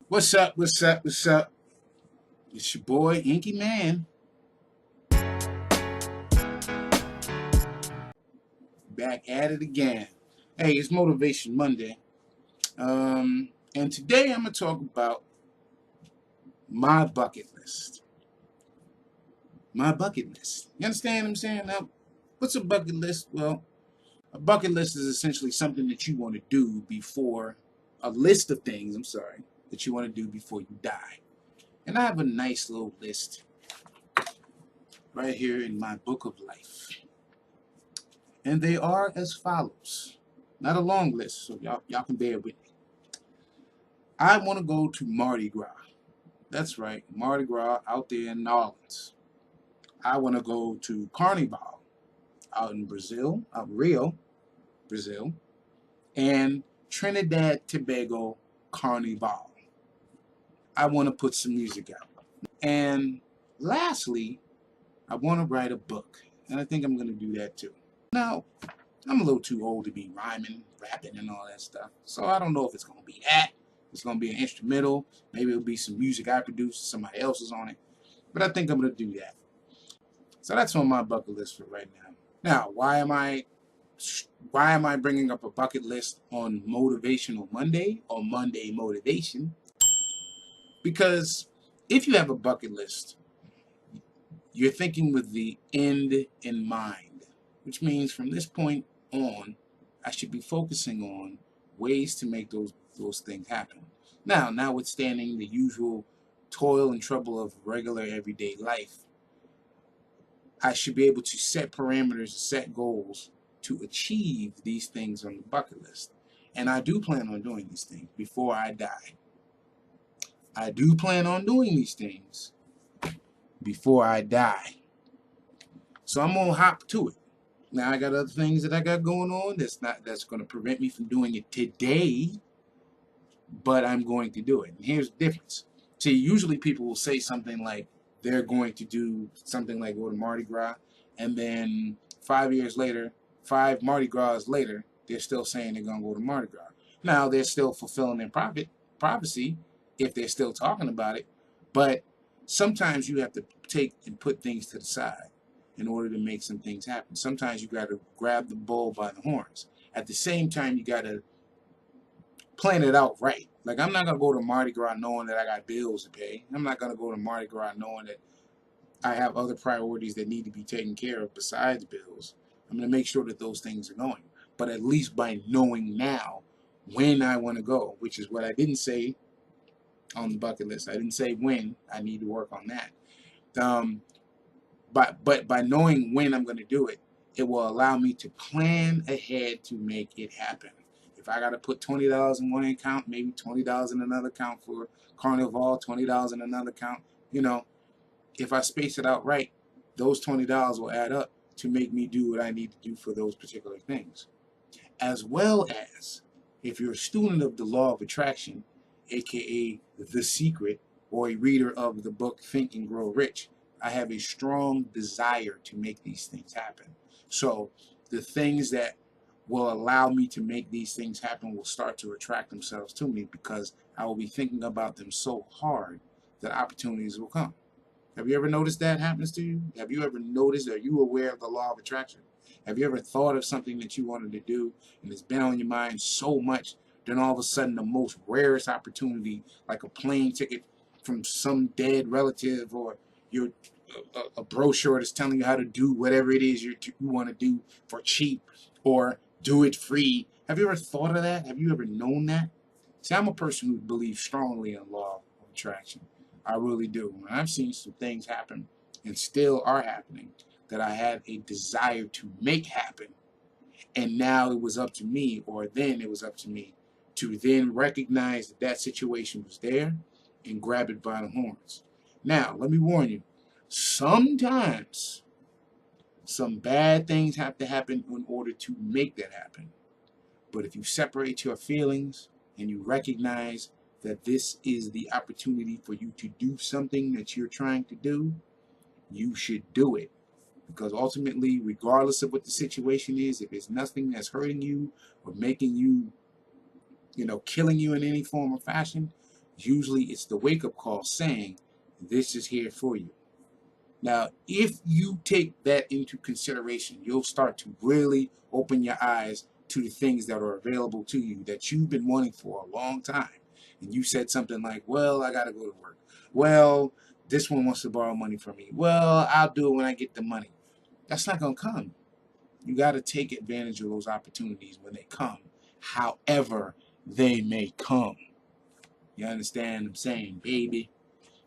What's up? What's up? What's up? It's your boy InkyMann, back at it again. Hey, it's Motivation Monday, and today I'm gonna talk about my bucket list. My bucket list. You understand what I'm saying? Now, what's a bucket list? Well, a bucket list is essentially something that you want to do before a list of things. I'm sorry, that you want to do before you die. And I have a nice little list right here in my book of life. And they are as follows. Not a long list, so y'all can bear with me. I want to go to Mardi Gras. That's right, Mardi Gras out there in New Orleans. I want to go to Carnival out in Brazil, out Rio, Brazil, and Trinidad Tobago Carnival. I want to put some music out. And lastly, I want to write a book. And I think I'm going to do that too. Now, I'm a little too old to be rhyming, rapping, and all that stuff. So I don't know if it's going to be that. It's going to be an instrumental. Maybe it'll be some music I produced, somebody else is on it. But I think I'm going to do that. So that's on my bucket list for right now. Now, why am I bringing up a bucket list on Motivational Monday or Monday Motivation? Because if you have a bucket list, you're thinking with the end in mind, which means from this point on, I should be focusing on ways to make those things happen. Now, notwithstanding the usual toil and trouble of regular everyday life, I should be able to set parameters, set goals to achieve these things on the bucket list. And I do plan on doing these things before I die. I do plan on doing these things before I die. So I'm gonna hop to it. Now I got other things that I got going on that's gonna prevent me from doing it today, but I'm going to do it. And here's the difference. See, usually people will say something like they're going to do something like go to Mardi Gras, and then 5 years later, five Mardi Gras later, they're still saying they're gonna go to Mardi Gras. Now they're still fulfilling their prophecy if they're still talking about it, but sometimes you have to take and put things to the side in order to make some things happen. Sometimes you got to grab the bull by the horns. At the same time, you got to plan it out right. Like, I'm not going to go to Mardi Gras knowing that I got bills to pay. I'm not going to go to Mardi Gras knowing that I have other priorities that need to be taken care of besides bills. I'm going to make sure that those things are going. But at least by knowing now when I want to go, which is what I didn't say on the bucket list. I didn't say when. I need to work on that. But by knowing when I'm going to do it, it will allow me to plan ahead to make it happen. If I got to put $20 in one account, maybe $20 in another account for Carnival, $20 in another account, you know, if I space it out right, those $20 will add up to make me do what I need to do for those particular things. As well as, if you're a student of the law of attraction, aka The Secret, or a reader of the book Think and Grow Rich, I have a strong desire to make these things happen. So the things that will allow me to make these things happen will start to attract themselves to me because I will be thinking about them so hard that opportunities will come. Have you ever noticed that happens to you? Have you ever noticed, are you aware of the law of attraction? Have you ever thought of something that you wanted to do and it's been on your mind so much, then all of a sudden the most rarest opportunity, like a plane ticket from some dead relative or your a brochure that's telling you how to do whatever it is you want to do for cheap or do it free. Have you ever thought of that? Have you ever known that? See, I'm a person who believes strongly in law of attraction. I really do. And I've seen some things happen and still are happening that I had a desire to make happen. And now it was up to me, or then it was up to me, to then recognize that that situation was there and grab it by the horns. Now, let me warn you, sometimes some bad things have to happen in order to make that happen. But if you separate your feelings and you recognize that this is the opportunity for you to do something that you're trying to do, you should do it. Because ultimately, regardless of what the situation is, if it's nothing that's hurting you or making you, killing you in any form or fashion, Usually it's the wake-up call saying, this is here for you. Now, if you take that into consideration, you'll start to really open your eyes to the things that are available to you that you've been wanting for a long time. And you said something like, well, I got to go to work. Well, this one wants to borrow money from me. Well, I'll do it when I get the money. That's not going to come. You got to take advantage of those opportunities when they come, however they may come. You understand what I'm saying, baby?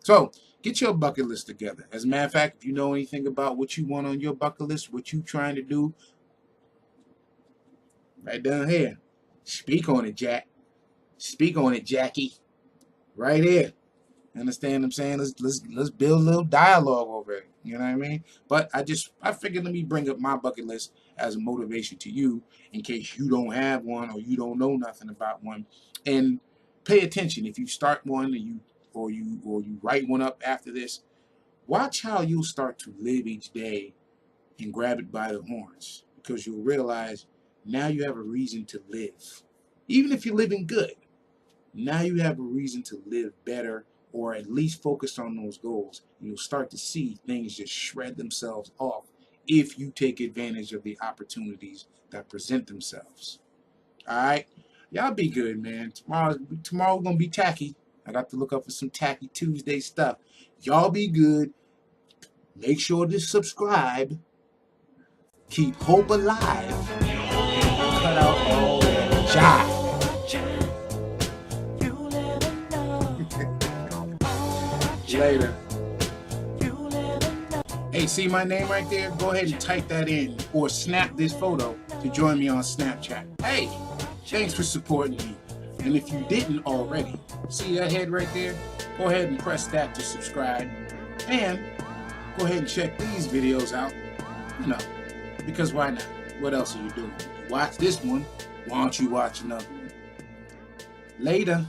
So, get your bucket list together. As a matter of fact, if you know anything about what you want on your bucket list, what you trying to do, right down here. Speak on it, Jack. Speak on it, Jackie. Right here. Understand what I'm saying? Let's build a little dialogue over it. You know what I mean? But I figured let me bring up my bucket list as a motivation to you in case you don't have one or you don't know nothing about one. And pay attention. If you start one and you write one up after this, watch how you'll start to live each day and grab it by the horns, because you'll realize now you have a reason to live. Even if you're living good, now you have a reason to live better, or at least focus on those goals. You'll start to see things just shred themselves off if you take advantage of the opportunities that present themselves. All right? Y'all be good, man. Tomorrow we're going to be tacky. I got to look up for some Tacky Tuesday stuff. Y'all be good. Make sure to subscribe. Keep hope alive. And cut out all that jive. Later. Hey, see my name right there? Go ahead and type that in or snap this photo to join me on Snapchat. Hey, thanks for supporting me. And if you didn't already, see that head right there? Go ahead and press that to subscribe. And go ahead and check these videos out. You know, because why not? What else are you doing? Watch this one. Why don't you watch another one? Later.